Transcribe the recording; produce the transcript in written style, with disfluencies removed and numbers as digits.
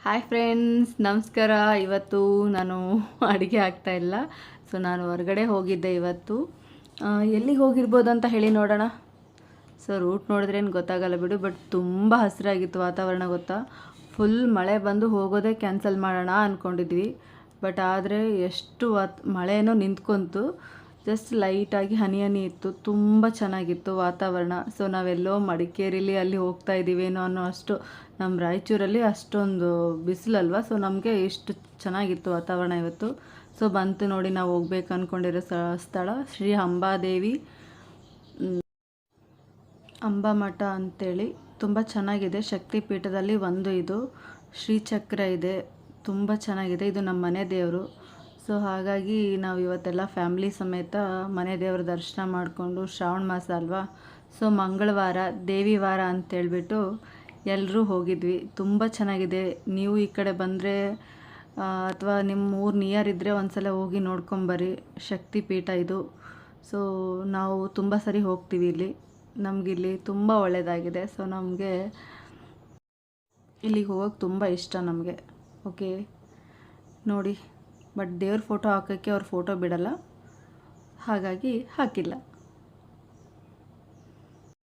Hi friends, ನಮಸ್ಕಾರ. ಇವತ್ತು ನಾನು ಅಡುಗೆ ಆಗ್ತಾಯಿಲ್ಲ. ಸೊ ನಾನು ಹೊರಗಡೆ ಹೋಗಿದ್ದೆ ಇವತ್ತು. ಎಲ್ಲಿಗೆ ಹೋಗಿರ್ಬೋದು ಅಂತ ಹೇಳಿ ನೋಡೋಣ. ಸೊ ರೂಟ್ ನೋಡಿದ್ರೆ ಏನು ಗೊತ್ತಾಗಲ್ಲ ಬಿಡು, ಬಟ್ ತುಂಬ ಹಸಿರಾಗಿತ್ತು ವಾತಾವರಣ, ಗೊತ್ತಾ. ಫುಲ್ ಮಳೆ ಬಂದು ಹೋಗೋದೇ ಕ್ಯಾನ್ಸಲ್ ಮಾಡೋಣ ಅಂದ್ಕೊಂಡಿದ್ವಿ. ಬಟ್ ಆದರೆ ಎಷ್ಟು ಮಳೆನೋ ನಿಂತ್ಕೊಂತು. ಜಸ್ಟ್ ಲೈಟಾಗಿ ಹನಿ ಹನಿ ಇತ್ತು. ತುಂಬ ಚೆನ್ನಾಗಿತ್ತು ವಾತಾವರಣ. ಸೊ ನಾವೆಲ್ಲೋ ಮಡಿಕೇರಿಲಿ ಅಲ್ಲಿ ಹೋಗ್ತಾ ಇದ್ದೀವೇನೋ ಅನ್ನೋ ಅಷ್ಟು, ನಮ್ಮ ರಾಯಚೂರಲ್ಲಿ ಅಷ್ಟೊಂದು ಬಿಸಿಲಲ್ವ. ಸೊ ನಮಗೆ ಇಷ್ಟು ಚೆನ್ನಾಗಿತ್ತು ವಾತಾವರಣ ಇವತ್ತು. ಸೊ ಬಂತು ನೋಡಿ, ನಾವು ಹೋಗ್ಬೇಕು ಅಂದ್ಕೊಂಡಿರೋ ಸ್ಥಳ ಶ್ರೀ ಅಂಬಾದೇವಿ ಅಂಬಾಮಠ ಅಂತೇಳಿ. ತುಂಬ ಚೆನ್ನಾಗಿದೆ. ಶಕ್ತಿಪೀಠದಲ್ಲಿ ಒಂದು ಇದು ಶ್ರೀಚಕ್ರ ಇದೆ. ತುಂಬ ಚೆನ್ನಾಗಿದೆ. ಇದು ನಮ್ಮ ಮನೆ ದೇವರು. ಸೊ ಹಾಗಾಗಿ ನಾವು ಇವತ್ತೆಲ್ಲ ಫ್ಯಾಮ್ಲಿ ಸಮೇತ ಮನೆ ದೇವರ ದರ್ಶನ ಮಾಡಿಕೊಂಡು, ಶ್ರಾವಣ ಮಾಸ ಅಲ್ವಾ, ಸೊ ಮಂಗಳವಾರ ದೇವಿ ವಾರ ಅಂತೇಳ್ಬಿಟ್ಟು ಎಲ್ಲರೂ ಹೋಗಿದ್ವಿ. ತುಂಬ ಚೆನ್ನಾಗಿದೆ. ನೀವು ಈ ಕಡೆ ಬಂದರೆ ಅಥವಾ ನಿಮ್ಮ ಊರು ನಿಯರ್ ಇದ್ದರೆ ಒಂದ್ಸಲ ಹೋಗಿ ನೋಡ್ಕೊಂಬರ್ರಿ. ಶಕ್ತಿಪೀಠ ಇದು. ಸೊ ನಾವು ತುಂಬ ಸರಿ ಹೋಗ್ತೀವಿ ಇಲ್ಲಿ. ನಮಗಿಲ್ಲಿ ತುಂಬ ಒಳ್ಳೆಯದಾಗಿದೆ. ಸೊ ನಮಗೆ ಇಲ್ಲಿಗೆ ಹೋಗೋಕ್ಕೆ ತುಂಬ ಇಷ್ಟ ನಮಗೆ. ಓಕೆ ನೋಡಿ, ಬಟ್ ದೇವ್ರ ಫೋಟೋ ಹಾಕೋಕ್ಕೆ ಅವ್ರು ಫೋಟೋ ಬಿಡಲ್ಲ, ಹಾಗಾಗಿ ಹಾಕಿಲ್ಲ.